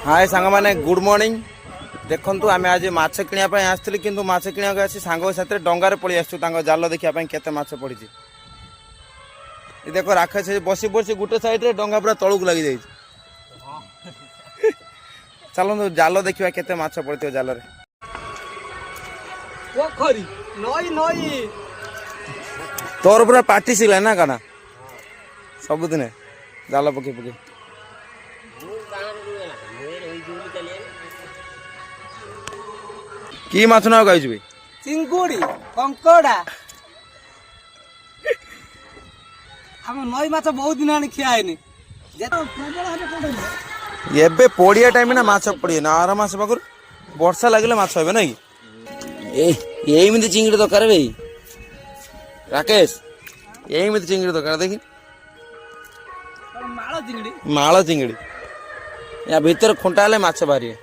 हाय सांग माने good morning. देखंतु आमे आज माछ किनिया पय आस्थिलि किंतु माछ किनिया के आसी सांग साथे डंगारे पळी आसु तांग जाल देखिया पय केते माछ पड़िछि। ए देखो राकेश बसी बसी गुटे साइड रे डंगा पूरा तळुक लागि जाई। चलो जाल देखिबा केते माछ पड़िथियो जाल रे। पोखरी नई नई तोर पूरा पार्टी सिला ना काना सब दिन जाल पके पके की माछ ना गाइछ बे चिंगुड़ी कंकड़ा हम नई माछ बहुत दिन आनी खिया हैनी एबे पोड़िया टाइम ना माछ पड़िए ना आराम से पाखर वर्षा लगे माछ हे ना कि चिंगड़ी दरकार भाई राकेश यही चिंगड़ी दरकार देखी माଳ चिंगड़ी माଳ चिंगड़ी या भीतर खुंटा माछ बाहरी